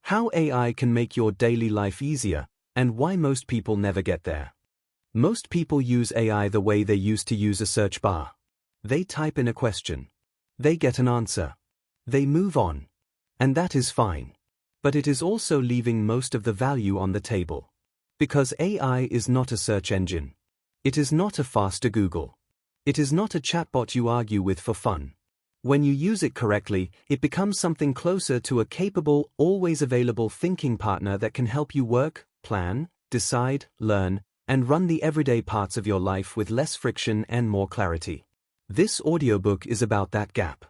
How AI can make your daily life easier, and why most people never get there. Most people use AI the way they used to use a search bar. They type in a question. They get an answer. They move on. And that is fine. But it is also leaving most of the value on the table. Because AI is not a search engine. It is not a faster Google. It is not a chatbot you argue with for fun. When you use it correctly, it becomes something closer to a capable, always available thinking partner that can help you work, plan, decide, learn, and run the everyday parts of your life with less friction and more clarity. This audiobook is about that gap.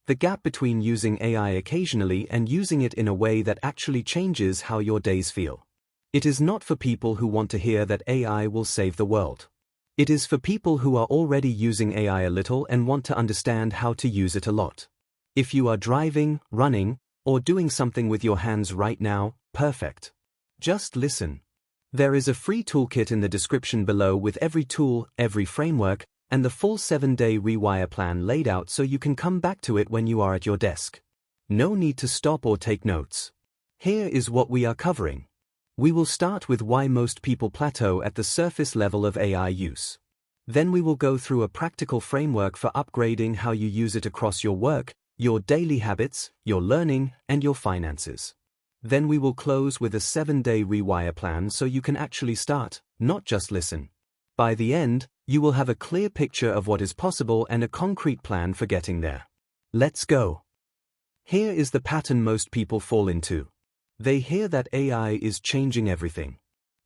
The gap between using AI occasionally and using it in a way that actually changes how your days feel. It is not for people who want to hear that AI will save the world. It is for people who are already using AI a little and want to understand how to use it a lot. If you are driving, running, or doing something with your hands right now, perfect. Just listen. There is a free toolkit in the description below with every tool, every framework, and the full 7-day Rewire Plan laid out so you can come back to it when you are at your desk. No need to stop or take notes. Here is what we are covering. We will start with why most people plateau at the surface level of AI use. Then we will go through a practical framework for upgrading how you use it across your work, your daily habits, your learning, and your finances. Then we will close with a 7-day Rewire Plan so you can actually start, not just listen. By the end, you will have a clear picture of what is possible and a concrete plan for getting there. Let's go. Here is the pattern most people fall into. They hear that AI is changing everything.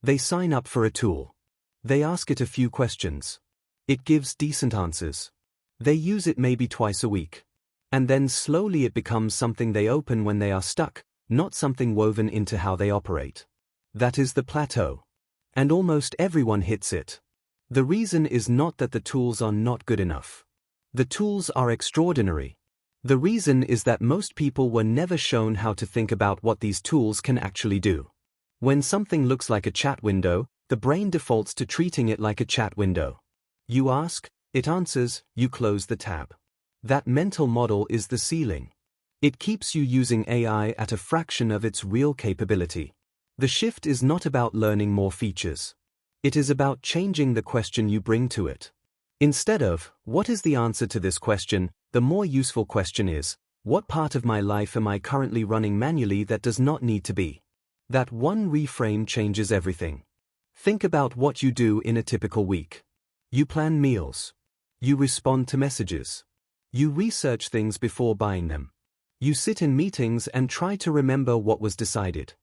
They sign up for a tool. They ask it a few questions. It gives decent answers. They use it maybe twice a week. And then slowly it becomes something they open when they are stuck, not something woven into how they operate. That is the plateau. And almost everyone hits it. The reason is not that the tools are not good enough. The tools are extraordinary. The reason is that most people were never shown how to think about what these tools can actually do. When something looks like a chat window, the brain defaults to treating it like a chat window. You ask, it answers, you close the tab. That mental model is the ceiling. It keeps you using AI at a fraction of its real capability. The shift is not about learning more features. It is about changing the question you bring to it. Instead of, what is the answer to this question, the more useful question is, what part of my life am I currently running manually that does not need to be? That one reframe changes everything. Think about what you do in a typical week. You plan meals. You respond to messages. You research things before buying them. You sit in meetings and try to remember what was decided.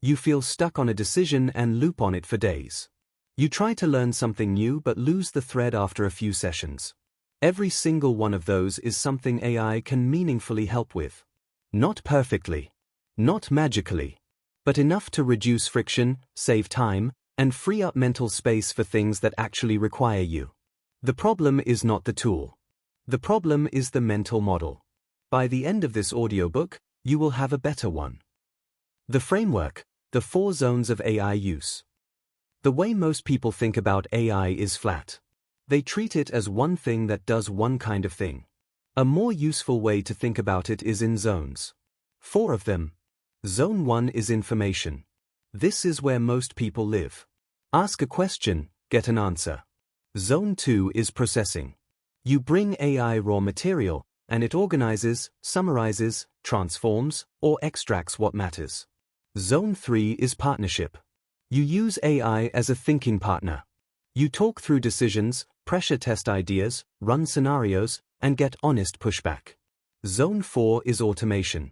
You feel stuck on a decision and loop on it for days. You try to learn something new but lose the thread after a few sessions. Every single one of those is something AI can meaningfully help with. Not perfectly. Not magically. But enough to reduce friction, save time, and free up mental space for things that actually require you. The problem is not the tool. The problem is the mental model. By the end of this audiobook, you will have a better one. The framework, the 4 zones of AI use. The way most people think about AI is flat. They treat it as one thing that does one kind of thing. A more useful way to think about it is in zones. 4 of them. Zone 1 is information. This is where most people live. Ask a question, get an answer. Zone 2 is processing. You bring AI raw material, and it organizes, summarizes, transforms, or extracts what matters. Zone 3 is partnership. You use AI as a thinking partner. You talk through decisions, pressure test ideas, run scenarios, and get honest pushback. Zone 4 is automation.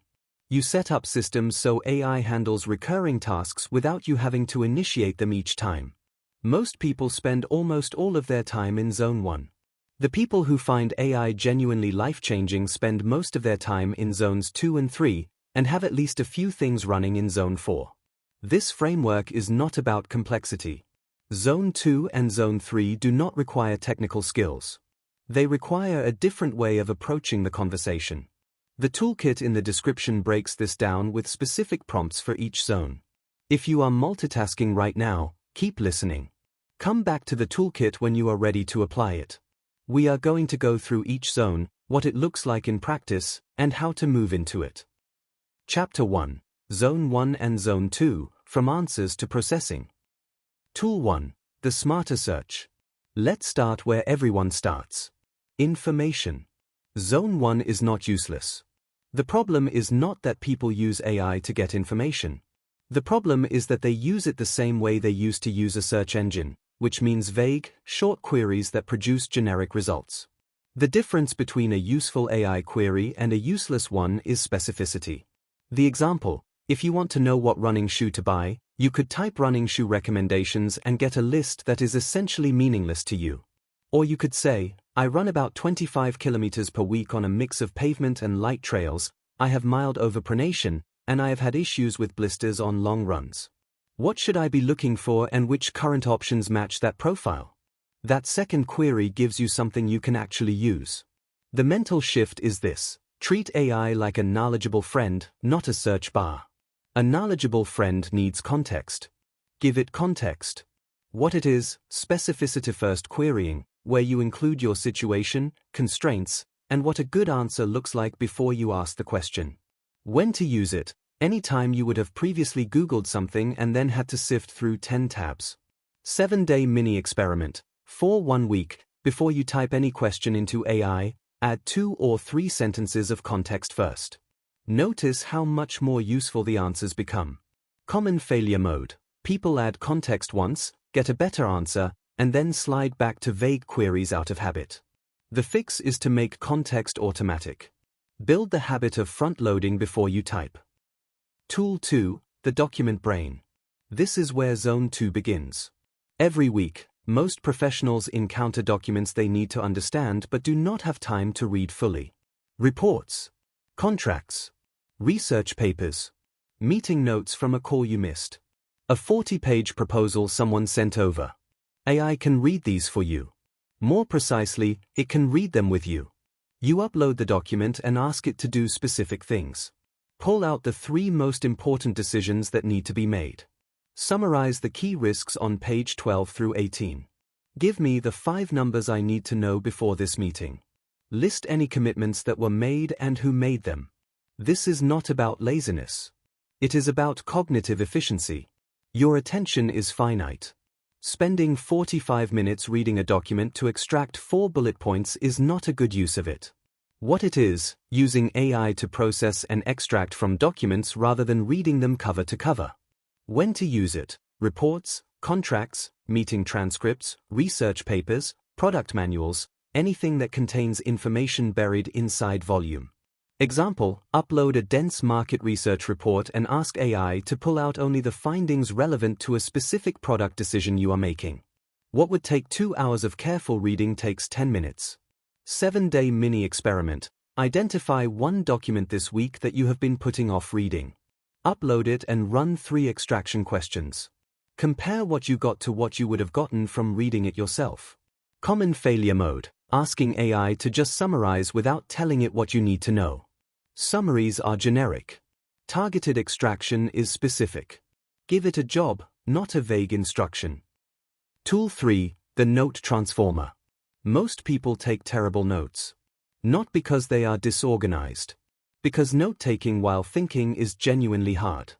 You set up systems so AI handles recurring tasks without you having to initiate them each time. Most people spend almost all of their time in Zone 1. The people who find AI genuinely life-changing spend most of their time in Zones 2 and 3, and have at least a few things running in Zone 4. This framework is not about complexity. Zone 2 and Zone 3 do not require technical skills. They require a different way of approaching the conversation. The toolkit in the description breaks this down with specific prompts for each zone. If you are multitasking right now, keep listening. Come back to the toolkit when you are ready to apply it. We are going to go through each zone, what it looks like in practice, and how to move into it. Chapter 1. Zone 1 and Zone 2, from answers to processing. Tool 1, the smarter search. Let's start where everyone starts. Information. Zone 1 is not useless. The problem is not that people use AI to get information. The problem is that they use it the same way they used to use a search engine, which means vague, short queries that produce generic results. The difference between a useful AI query and a useless one is specificity. The example: if you want to know what running shoe to buy, you could type running shoe recommendations and get a list that is essentially meaningless to you. Or you could say, I run about 25 kilometers per week on a mix of pavement and light trails, I have mild overpronation, and I have had issues with blisters on long runs. What should I be looking for and which current options match that profile? That second query gives you something you can actually use. The mental shift is this: treat AI like a knowledgeable friend, not a search bar. A knowledgeable friend needs context. Give it context. What it is: specificity-first querying, where you include your situation, constraints, and what a good answer looks like before you ask the question. When to use it: anytime you would have previously Googled something and then had to sift through 10 tabs. 7-day mini experiment. For 1 week, before you type any question into AI, add 2 or 3 sentences of context first. Notice how much more useful the answers become. Common failure mode. People add context once, get a better answer, and then slide back to vague queries out of habit. The fix is to make context automatic. Build the habit of front-loading before you type. Tool 2, the document brain. This is where Zone 2 begins. Every week, most professionals encounter documents they need to understand but do not have time to read fully. Reports, contracts, research papers, meeting notes from a call you missed, a 40-page proposal someone sent over. AI can read these for you. More precisely, it can read them with you. You upload the document and ask it to do specific things. Pull out the 3 most important decisions that need to be made. Summarize the key risks on page 12 through 18. Give me the 5 numbers I need to know before this meeting. List any commitments that were made and who made them. This is not about laziness. It is about cognitive efficiency. Your attention is finite. Spending 45 minutes reading a document to extract 4 bullet points is not a good use of it. What it is: using AI to process and extract from documents rather than reading them cover to cover. When to use it: reports, contracts, meeting transcripts, research papers, product manuals, anything that contains information buried inside volume. Example: upload a dense market research report and ask AI to pull out only the findings relevant to a specific product decision you are making. What would take 2 hours of careful reading takes 10 minutes. 7-day mini experiment. Identify 1 document this week that you have been putting off reading. Upload it and run 3 extraction questions. Compare what you got to what you would have gotten from reading it yourself. Common failure mode. Asking AI to just summarize without telling it what you need to know. Summaries are generic. Targeted extraction is specific. Give it a job, not a vague instruction. Tool 3, the note transformer. Most people take terrible notes. Not because they are disorganized. Because note-taking while thinking is genuinely hard.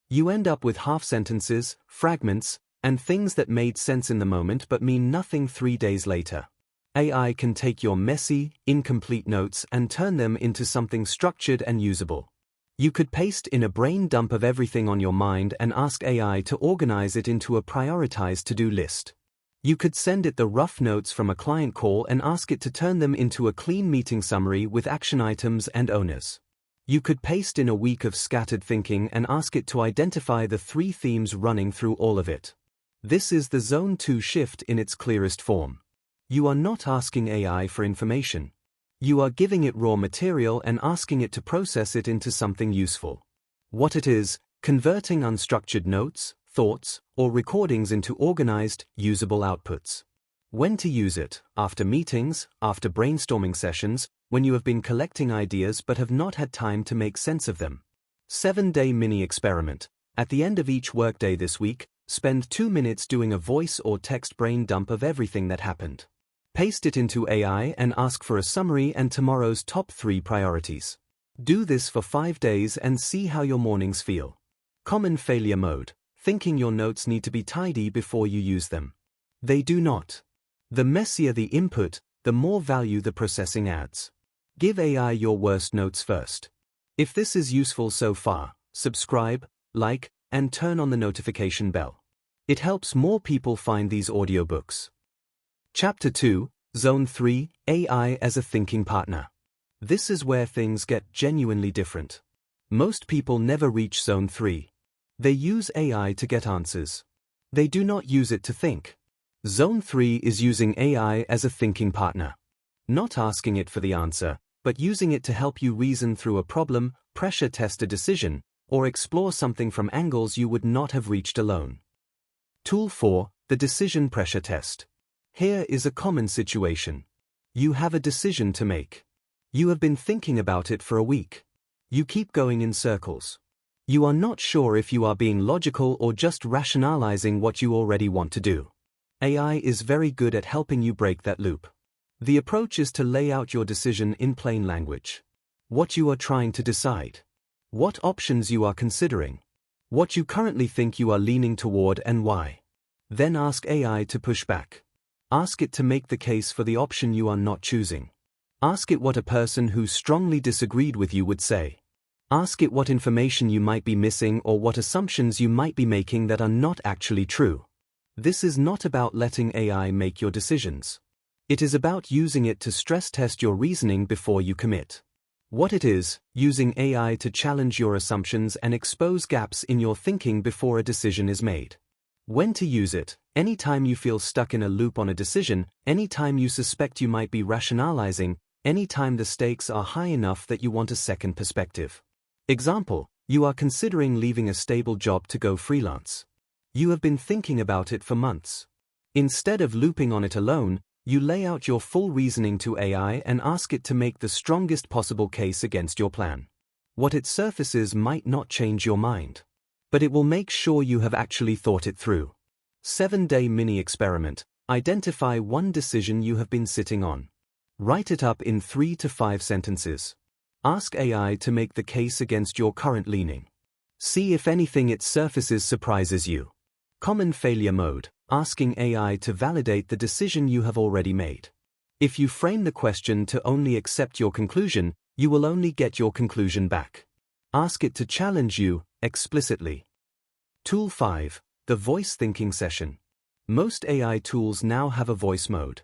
You end up with half sentences, fragments, and things that made sense in the moment but mean nothing 3 days later. AI can take your messy, incomplete notes and turn them into something structured and usable. You could paste in a brain dump of everything on your mind and ask AI to organize it into a prioritized to-do list. You could send it the rough notes from a client call and ask it to turn them into a clean meeting summary with action items and owners. You could paste in a week of scattered thinking and ask it to identify the 3 themes running through all of it. This is the Zone 2 shift in its clearest form. You are not asking AI for information. You are giving it raw material and asking it to process it into something useful. What it is: converting unstructured notes, thoughts, or recordings into organized, usable outputs. When to use it: after meetings, after brainstorming sessions, when you have been collecting ideas but have not had time to make sense of them. 7-day mini experiment. At the end of each workday this week, spend 2 minutes doing a voice or text brain dump of everything that happened. Paste it into AI and ask for a summary and tomorrow's top 3 priorities. Do this for 5 days and see how your mornings feel. Common failure mode, thinking your notes need to be tidy before you use them. They do not. The messier the input, the more value the processing adds. Give AI your worst notes first. If this is useful so far, subscribe, like, and turn on the notification bell. It helps more people find these audiobooks. Chapter 2, Zone 3, AI as a Thinking Partner. This is where things get genuinely different. Most people never reach Zone 3. They use AI to get answers. They do not use it to think. Zone 3 is using AI as a thinking partner. Not asking it for the answer, but using it to help you reason through a problem, pressure test a decision, or explore something from angles you would not have reached alone. Tool 4, the Decision Pressure Test. Here is a common situation. You have a decision to make. You have been thinking about it for a week. You keep going in circles. You are not sure if you are being logical or just rationalizing what you already want to do. AI is very good at helping you break that loop. The approach is to lay out your decision in plain language. What you are trying to decide. What options you are considering. What you currently think you are leaning toward and why. Then ask AI to push back. Ask it to make the case for the option you are not choosing. Ask it what a person who strongly disagreed with you would say. Ask it what information you might be missing or what assumptions you might be making that are not actually true. This is not about letting AI make your decisions. It is about using it to stress test your reasoning before you commit. What it is, using AI to challenge your assumptions and expose gaps in your thinking before a decision is made. When to use it: anytime you feel stuck in a loop on a decision, anytime you suspect you might be rationalizing, anytime the stakes are high enough that you want a second perspective. Example: you are considering leaving a stable job to go freelance. You have been thinking about it for months. Instead of looping on it alone, you lay out your full reasoning to AI and ask it to make the strongest possible case against your plan. What it surfaces might not change your mind, but it will make sure you have actually thought it through. 7-day mini experiment. Identify one decision you have been sitting on. Write it up in 3 to 5 sentences. Ask AI to make the case against your current leaning. See if anything it surfaces surprises you. Common failure mode. Asking AI to validate the decision you have already made. If you frame the question to only accept your conclusion, you will only get your conclusion back. Ask it to challenge you, explicitly. Tool 5. The Voice Thinking Session. Most AI tools now have a voice mode.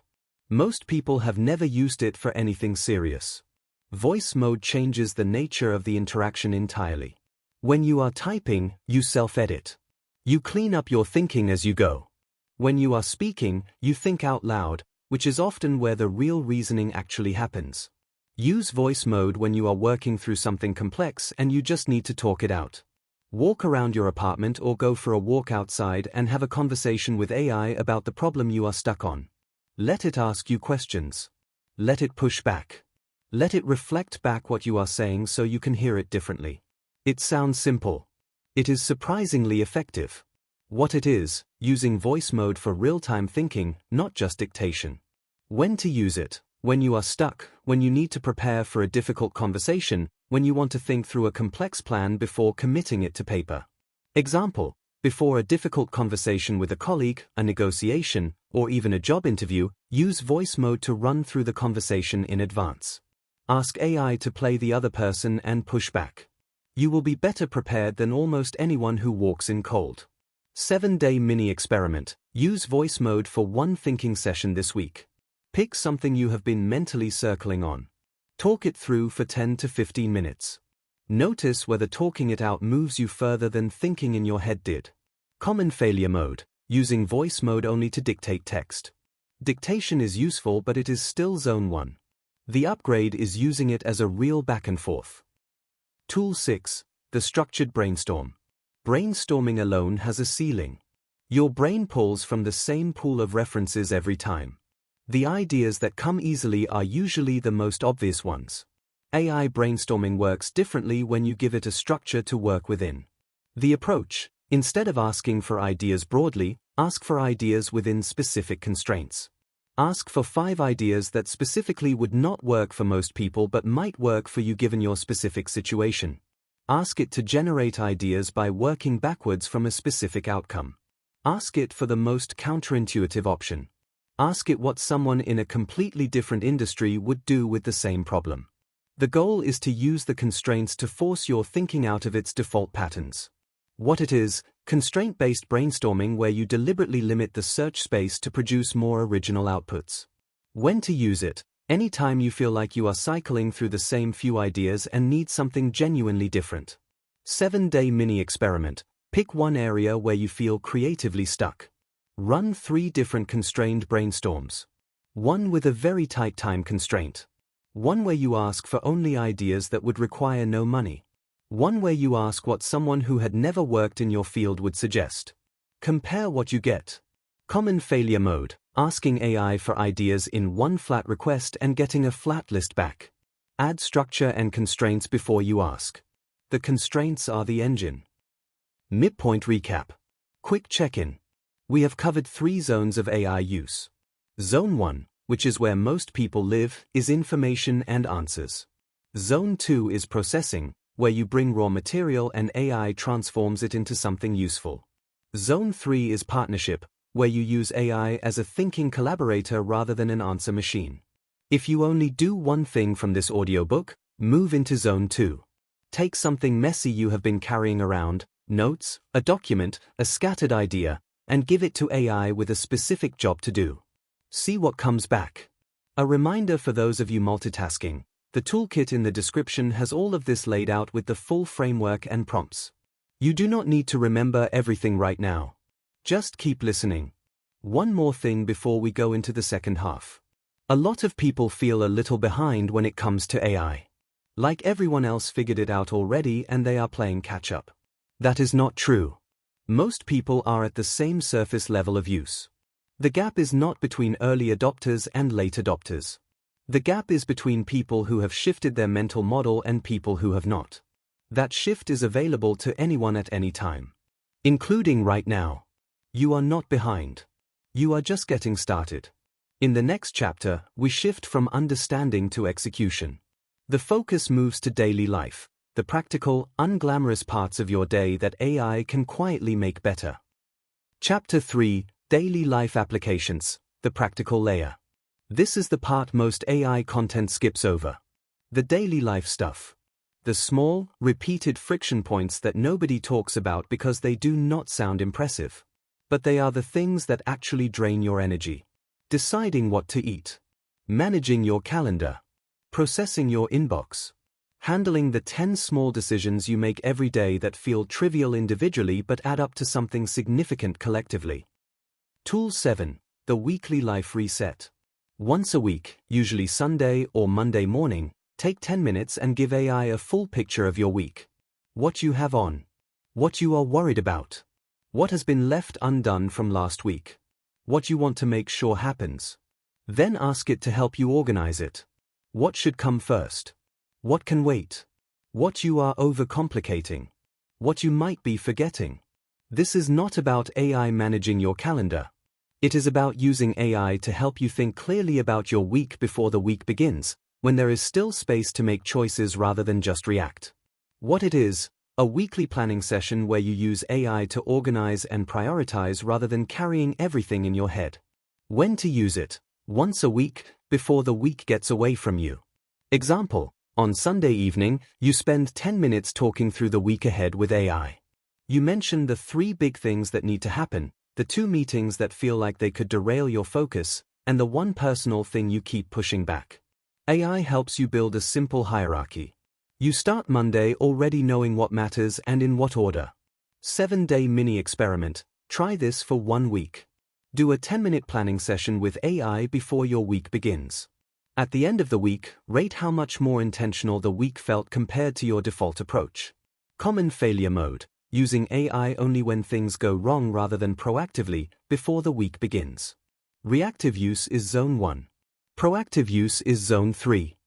Most people have never used it for anything serious. Voice mode changes the nature of the interaction entirely. When you are typing, you self-edit. You clean up your thinking as you go. When you are speaking, you think out loud, which is often where the real reasoning actually happens. Use voice mode when you are working through something complex and you just need to talk it out. Walk around your apartment or go for a walk outside and have a conversation with AI about the problem you are stuck on. Let it ask you questions. Let it push back. Let it reflect back what you are saying so you can hear it differently. It sounds simple. It is surprisingly effective. What it is: using voice mode for real-time thinking, not just dictation. When to use it: when you are stuck, when you need to prepare for a difficult conversation, when you want to think through a complex plan before committing it to paper. Example: before a difficult conversation with a colleague, a negotiation, or even a job interview, use voice mode to run through the conversation in advance. Ask AI to play the other person and push back. You will be better prepared than almost anyone who walks in cold. 7-day mini experiment. Use voice mode for one thinking session this week. Pick something you have been mentally circling on. Talk it through for 10 to 15 minutes. Notice whether talking it out moves you further than thinking in your head did. Common failure mode. Using voice mode only to dictate text. Dictation is useful, but it is still zone 1. The upgrade is using it as a real back and forth. Tool 6. The Structured Brainstorm. Brainstorming alone has a ceiling. Your brain pulls from the same pool of references every time. The ideas that come easily are usually the most obvious ones. AI brainstorming works differently when you give it a structure to work within. The approach: instead of asking for ideas broadly, ask for ideas within specific constraints. Ask for 5 ideas that specifically would not work for most people but might work for you given your specific situation. Ask it to generate ideas by working backwards from a specific outcome. Ask it for the most counterintuitive option. Ask it what someone in a completely different industry would do with the same problem. The goal is to use the constraints to force your thinking out of its default patterns. What it is: constraint-based brainstorming, where you deliberately limit the search space to produce more original outputs. When to use it: anytime you feel like you are cycling through the same few ideas and need something genuinely different. 7-day mini experiment. Pick one area where you feel creatively stuck. Run 3 different constrained brainstorms. One with a very tight time constraint. One where you ask for only ideas that would require no money. One where you ask what someone who had never worked in your field would suggest. Compare what you get. Common failure mode: asking AI for ideas in one flat request and getting a flat list back. Add structure and constraints before you ask. The constraints are the engine. Midpoint Recap. Quick check-in. We have covered 3 zones of AI use. Zone 1, which is where most people live, is information and answers. Zone 2 is processing, where you bring raw material and AI transforms it into something useful. Zone 3 is partnership, where you use AI as a thinking collaborator rather than an answer machine. If you only do one thing from this audiobook, move into Zone 2. Take something messy you have been carrying around, notes, a document, a scattered idea, and give it to AI with a specific job to do. See what comes back. A reminder for those of you multitasking: the toolkit in the description has all of this laid out with the full framework and prompts. You do not need to remember everything right now. Just keep listening. One more thing before we go into the second half. A lot of people feel a little behind when it comes to AI. Like everyone else figured it out already and they are playing catch-up. That is not true. Most people are at the same surface level of use. The gap is not between early adopters and late adopters. The gap is between people who have shifted their mental model and people who have not. That shift is available to anyone at any time, including right now. You are not behind. You are just getting started. In the next chapter, we shift from understanding to execution. The focus moves to daily life, the practical, unglamorous parts of your day that AI can quietly make better. Chapter 3: Daily Life Applications, the Practical Layer. This is the part most AI content skips over. The daily life stuff. The small, repeated friction points that nobody talks about because they do not sound impressive. But they are the things that actually drain your energy. Deciding what to eat. Managing your calendar. Processing your inbox. Handling the 10 small decisions you make every day that feel trivial individually but add up to something significant collectively. Tool 7: The Weekly Life Reset. Once a week, usually Sunday or Monday morning, take 10 minutes and give AI a full picture of your week. What you have on. What you are worried about. What has been left undone from last week. What you want to make sure happens. Then ask it to help you organize it. What should come first? What can wait? What you are overcomplicating? What you might be forgetting? This is not about AI managing your calendar. It is about using AI to help you think clearly about your week before the week begins, when there is still space to make choices rather than just react. What it is: a weekly planning session where you use AI to organize and prioritize rather than carrying everything in your head. When to use it: once a week, before the week gets away from you. Example: on Sunday evening, you spend 10 minutes talking through the week ahead with AI. You mention the 3 big things that need to happen, the 2 meetings that feel like they could derail your focus, and the 1 personal thing you keep pushing back. AI helps you build a simple hierarchy. You start Monday already knowing what matters and in what order. 7-day mini experiment. Try this for 1 week. Do a 10-minute planning session with AI before your week begins. At the end of the week, rate how much more intentional the week felt compared to your default approach. Common failure mode: using AI only when things go wrong rather than proactively, before the week begins. Reactive use is Zone 1. Proactive use is Zone 3.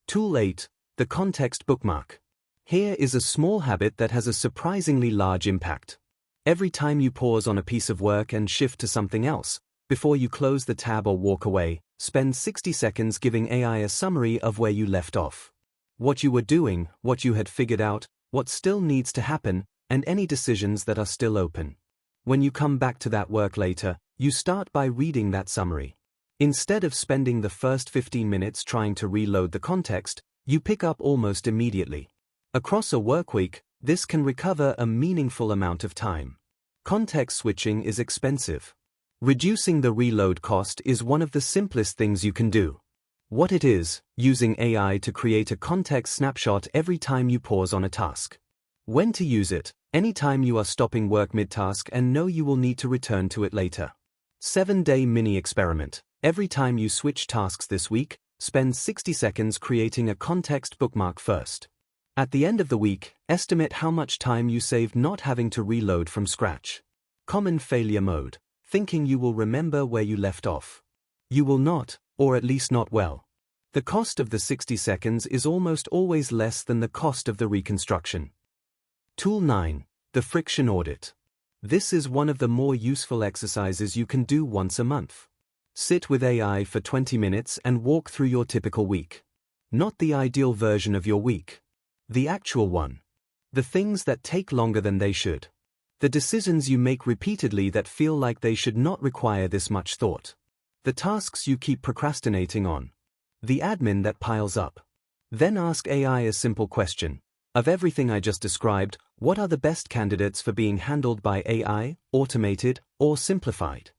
Tool 8: The Context Bookmark. Here is a small habit that has a surprisingly large impact. Every time you pause on a piece of work and shift to something else, before you close the tab or walk away, spend 60 seconds giving AI a summary of where you left off. What you were doing, what you had figured out, what still needs to happen, and any decisions that are still open. When you come back to that work later, you start by reading that summary. Instead of spending the first 15 minutes trying to reload the context, you pick up almost immediately. Across a workweek, this can recover a meaningful amount of time. Context switching is expensive. Reducing the reload cost is one of the simplest things you can do. What it is, using AI to create a context snapshot every time you pause on a task. When to use it, anytime you are stopping work mid-task and know you will need to return to it later. 7-day mini experiment. Every time you switch tasks this week, spend 60 seconds creating a context bookmark first. At the end of the week, estimate how much time you saved not having to reload from scratch. Common failure mode. Thinking you will remember where you left off. You will not, or at least not well. The cost of the 60 seconds is almost always less than the cost of the reconstruction. Tool 9. The friction audit. This is one of the more useful exercises you can do once a month. Sit with AI for 20 minutes and walk through your typical week. Not the ideal version of your week. The actual one. The things that take longer than they should. The decisions you make repeatedly that feel like they should not require this much thought. The tasks you keep procrastinating on. The admin that piles up. Then ask AI a simple question. Of everything I just described, what are the best candidates for being handled by AI, automated, or simplified?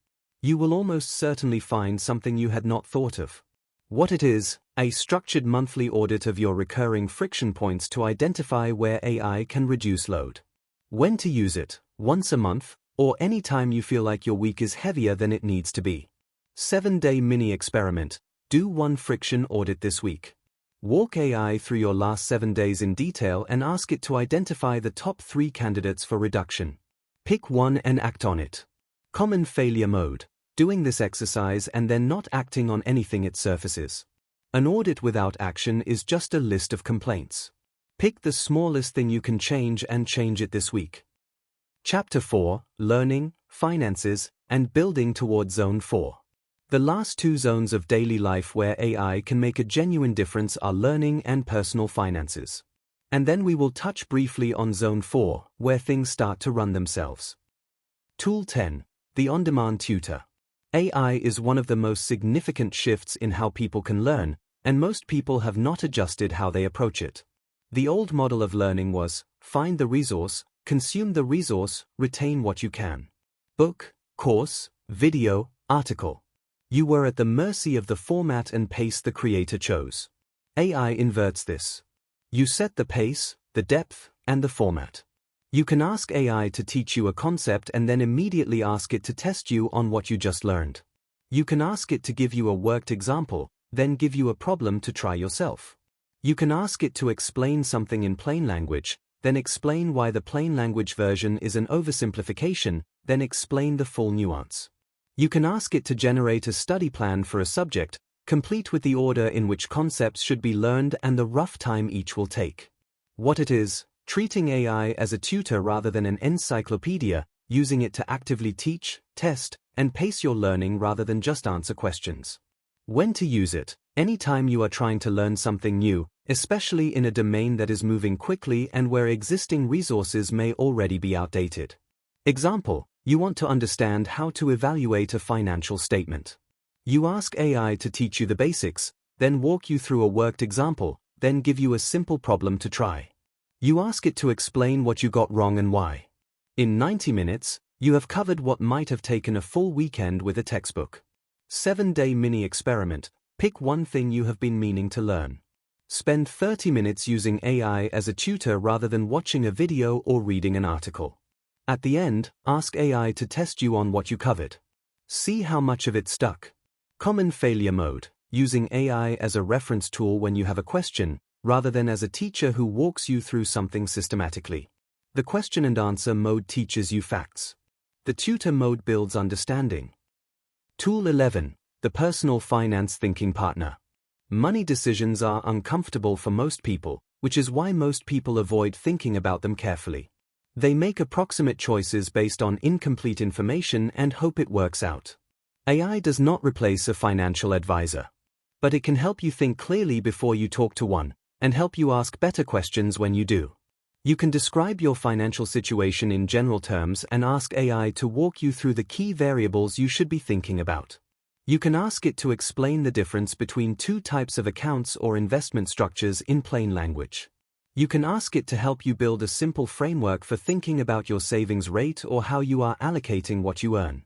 You will almost certainly find something you had not thought of. What it is, a structured monthly audit of your recurring friction points to identify where AI can reduce load. When to use it, once a month, or any time you feel like your week is heavier than it needs to be. 7-day mini experiment. Do one friction audit this week. Walk AI through your last 7 days in detail and ask it to identify the top 3 candidates for reduction. Pick one and act on it. Common failure mode. Doing this exercise and then not acting on anything it surfaces. An audit without action is just a list of complaints. Pick the smallest thing you can change and change it this week. Chapter 4, Learning, Finances, and Building Towards Zone 4. The last 2 zones of daily life where AI can make a genuine difference are learning and personal finances. And then we will touch briefly on Zone 4, where things start to run themselves. Tool 10, the on-demand tutor. AI is one of the most significant shifts in how people can learn, and most people have not adjusted how they approach it. The old model of learning was, find the resource, consume the resource, retain what you can. Book, course, video, article. You were at the mercy of the format and pace the creator chose. AI inverts this. You set the pace, the depth, and the format. You can ask AI to teach you a concept and then immediately ask it to test you on what you just learned. You can ask it to give you a worked example, then give you a problem to try yourself. You can ask it to explain something in plain language, then explain why the plain language version is an oversimplification, then explain the full nuance. You can ask it to generate a study plan for a subject, complete with the order in which concepts should be learned and the rough time each will take. What it is, treating AI as a tutor rather than an encyclopedia, using it to actively teach, test, and pace your learning rather than just answer questions. When to use it, anytime you are trying to learn something new, especially in a domain that is moving quickly and where existing resources may already be outdated. Example, you want to understand how to evaluate a financial statement. You ask AI to teach you the basics, then walk you through a worked example, then give you a simple problem to try. You ask it to explain what you got wrong and why. In 90 minutes, you have covered what might have taken a full weekend with a textbook. 7-day mini experiment. Pick one thing you have been meaning to learn. Spend 30 minutes using AI as a tutor rather than watching a video or reading an article. At the end, ask AI to test you on what you covered. See how much of it stuck. Common failure mode. Using AI as a reference tool when you have a question, rather than as a teacher who walks you through something systematically. The question and answer mode teaches you facts. The tutor mode builds understanding. Tool 11. The personal finance thinking partner. Money decisions are uncomfortable for most people, which is why most people avoid thinking about them carefully. They make approximate choices based on incomplete information and hope it works out. AI does not replace a financial advisor. But it can help you think clearly before you talk to one, and help you ask better questions when you do. You can describe your financial situation in general terms and ask AI to walk you through the key variables you should be thinking about. You can ask it to explain the difference between two types of accounts or investment structures in plain language. You can ask it to help you build a simple framework for thinking about your savings rate or how you are allocating what you earn.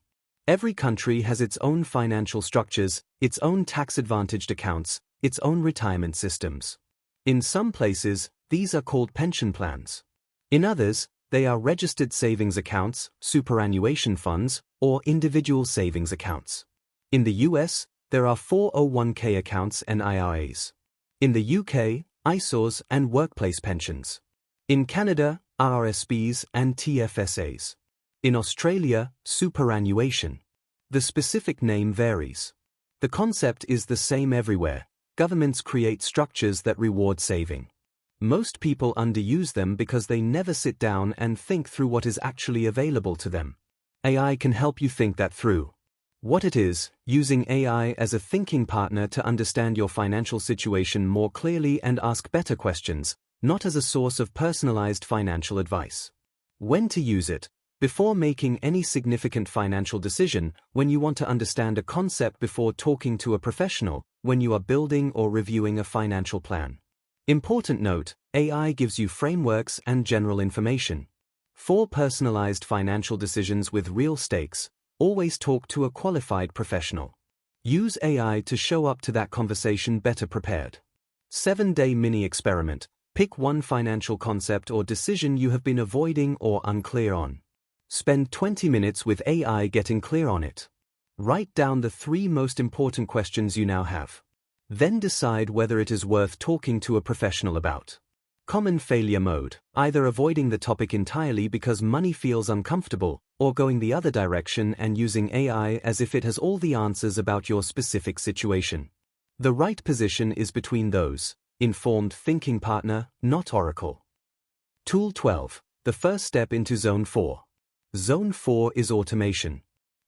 Every country has its own financial structures, its own tax-advantaged accounts, its own retirement systems. In some places, these are called pension plans. In others, they are registered savings accounts, superannuation funds, or individual savings accounts. In the US, there are 401k accounts and IRAs. In the UK, ISAs and workplace pensions. In Canada, RRSPs and TFSAs. In Australia, superannuation. The specific name varies. The concept is the same everywhere. Governments create structures that reward saving. Most people underuse them because they never sit down and think through what is actually available to them. AI can help you think that through. What it is, using AI as a thinking partner to understand your financial situation more clearly and ask better questions, not as a source of personalized financial advice. When to use it. Before making any significant financial decision, when you want to understand a concept before talking to a professional, when you are building or reviewing a financial plan. Important note, AI gives you frameworks and general information. For personalized financial decisions with real stakes, always talk to a qualified professional. Use AI to show up to that conversation better prepared. 7-day mini experiment. Pick one financial concept or decision you have been avoiding or unclear on. Spend 20 minutes with AI getting clear on it. Write down the 3 most important questions you now have. Then decide whether it is worth talking to a professional about. Common failure mode, either avoiding the topic entirely because money feels uncomfortable, or going the other direction and using AI as if it has all the answers about your specific situation. The right position is between those. Informed thinking partner, not oracle. Tool 12. The first step into Zone 4. Zone 4 is automation.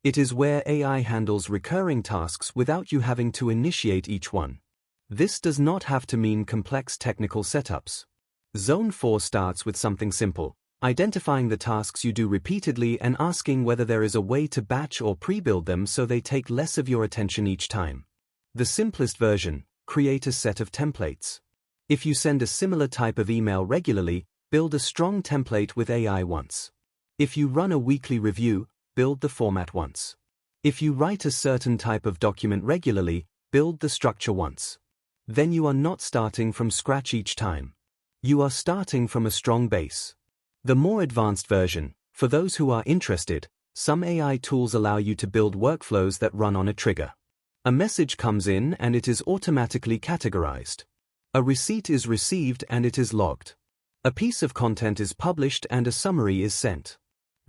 It is where AI handles recurring tasks without you having to initiate each one. This does not have to mean complex technical setups. Zone 4 starts with something simple, identifying the tasks you do repeatedly and asking whether there is a way to batch or pre-build them so they take less of your attention each time. The simplest version, create a set of templates. If you send a similar type of email regularly, build a strong template with AI once. If you run a weekly review, build the format once. If you write a certain type of document regularly, build the structure once. Then you are not starting from scratch each time. You are starting from a strong base. The more advanced version, for those who are interested, some AI tools allow you to build workflows that run on a trigger. A message comes in and it is automatically categorized. A receipt is received and it is logged. A piece of content is published and a summary is sent.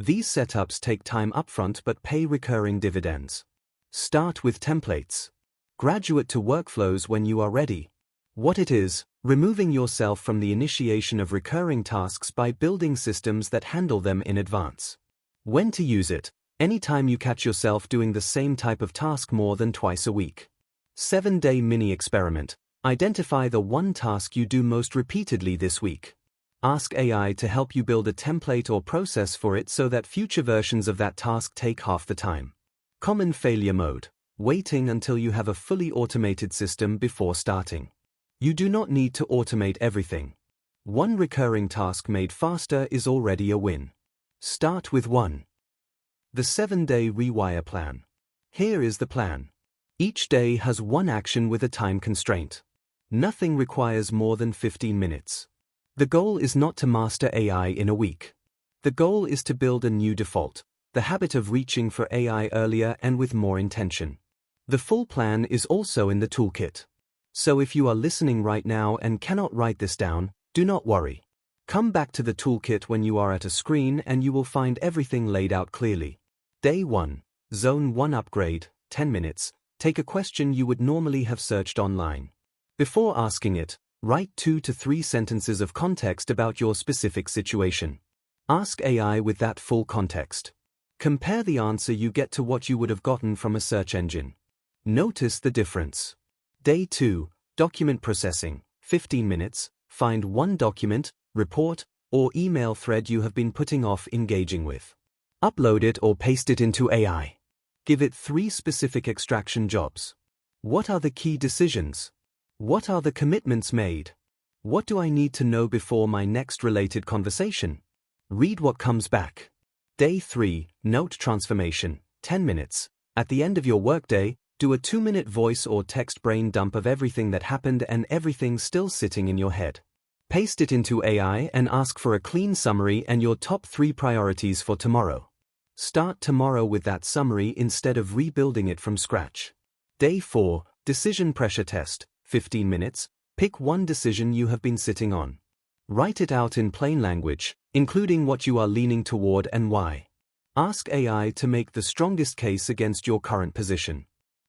These setups take time upfront but pay recurring dividends. Start with templates. Graduate to workflows when you are ready. What it is, removing yourself from the initiation of recurring tasks by building systems that handle them in advance. When to use it, anytime you catch yourself doing the same type of task more than twice a week. 7-day mini experiment. Identify the one task you do most repeatedly this week. Ask AI to help you build a template or process for it so that future versions of that task take half the time. Common failure mode. Waiting until you have a fully automated system before starting. You do not need to automate everything. One recurring task made faster is already a win. Start with 1. The 7-day Rewire Plan. Here is the plan. Each day has one action with a time constraint. Nothing requires more than 15 minutes. The goal is not to master AI in a week. The goal is to build a new default, the habit of reaching for AI earlier and with more intention. The full plan is also in the toolkit. So if you are listening right now and cannot write this down, do not worry. Come back to the toolkit when you are at a screen and you will find everything laid out clearly. Day 1. Zone 1 upgrade, 10 minutes. Take a question you would normally have searched online. Before asking it, write 2 to 3 sentences of context about your specific situation. Ask AI with that full context. Compare the answer you get to what you would have gotten from a search engine. Notice the difference. Day 2. Document processing, 15 minutes. Find one document, report, or email thread you have been putting off engaging with. Upload it or paste it into AI. Give it 3 specific extraction jobs. What are the key decisions? What are the commitments made? What do I need to know before my next related conversation? Read what comes back. Day 3, Note Transformation, 10 minutes. At the end of your workday, do a 2-minute voice or text brain dump of everything that happened and everything still sitting in your head. Paste it into AI and ask for a clean summary and your top 3 priorities for tomorrow. Start tomorrow with that summary instead of rebuilding it from scratch. Day 4, Decision Pressure Test, 15 minutes. Pick one decision you have been sitting on. Write it out in plain language, including what you are leaning toward and why. Ask AI to make the strongest case against your current position.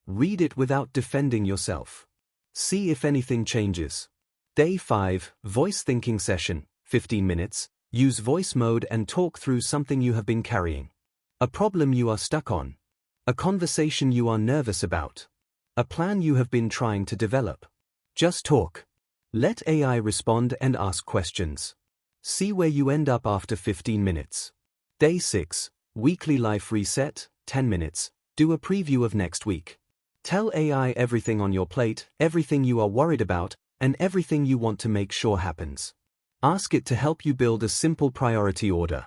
Read it without defending yourself. See if anything changes. Day 5, Voice Thinking Session, 15 minutes. Use voice mode and talk through something you have been carrying. A problem you are stuck on. A conversation you are nervous about. A plan you have been trying to develop. Just talk. Let AI respond and ask questions. See where you end up after 15 minutes. Day 6, Weekly Life Reset, 10 minutes. Do a preview of next week. Tell AI everything on your plate, everything you are worried about, and everything you want to make sure happens. Ask it to help you build a simple priority order.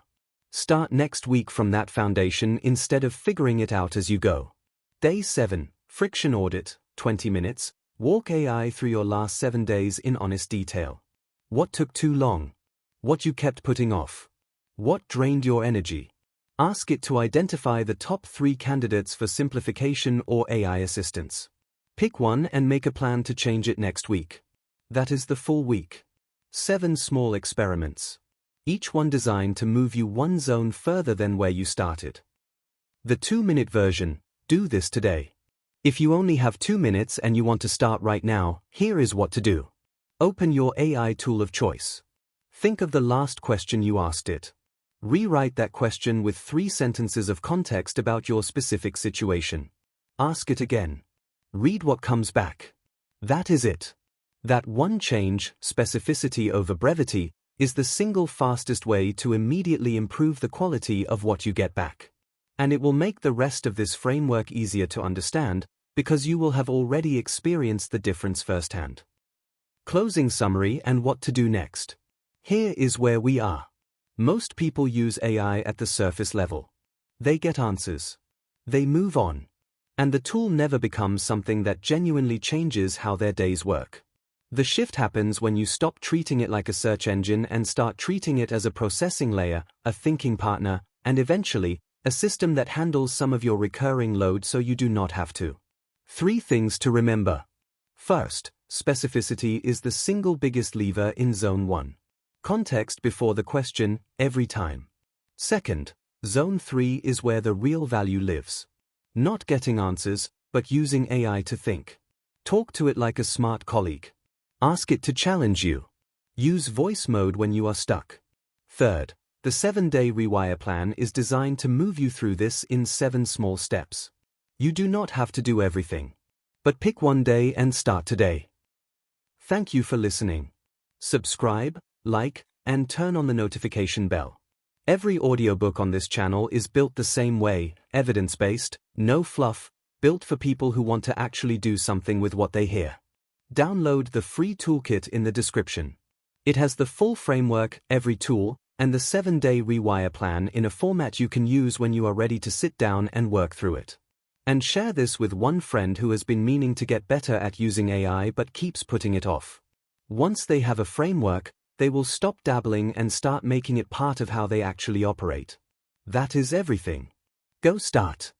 Start next week from that foundation instead of figuring it out as you go. Day 7, Friction Audit, 20 minutes. Walk AI through your last 7 days in honest detail. What took too long? What you kept putting off? What drained your energy? Ask it to identify the top 3 candidates for simplification or AI assistance. Pick one and make a plan to change it next week. That is the full week. 7 small experiments. Each one designed to move you one zone further than where you started. The 2-minute version, do this today. If you only have 2 minutes and you want to start right now, here is what to do. Open your AI tool of choice. Think of the last question you asked it. Rewrite that question with 3 sentences of context about your specific situation. Ask it again. Read what comes back. That is it. That one change, specificity over brevity, is the single fastest way to immediately improve the quality of what you get back. And it will make the rest of this framework easier to understand, because you will have already experienced the difference firsthand. Closing summary and what to do next. Here is where we are. Most people use AI at the surface level. They get answers. They move on. And the tool never becomes something that genuinely changes how their days work. The shift happens when you stop treating it like a search engine and start treating it as a processing layer, a thinking partner, and eventually, a system that handles some of your recurring load so you do not have to. 3 things to remember. First, specificity is the single biggest lever in Zone 1. Context before the question, every time. Second, Zone 3 is where the real value lives. Not getting answers, but using AI to think. Talk to it like a smart colleague. Ask it to challenge you. Use voice mode when you are stuck. Third, the 7-day Rewire Plan is designed to move you through this in 7 small steps. You do not have to do everything. But pick one day and start today. Thank you for listening. Subscribe, like, and turn on the notification bell. Every audiobook on this channel is built the same way, evidence-based, no fluff, built for people who want to actually do something with what they hear. Download the free toolkit in the description. It has the full framework, every tool, and the 7-day Rewire Plan in a format you can use when you are ready to sit down and work through it. And share this with one friend who has been meaning to get better at using AI but keeps putting it off. Once they have a framework, they will stop dabbling and start making it part of how they actually operate. That is everything. Go start.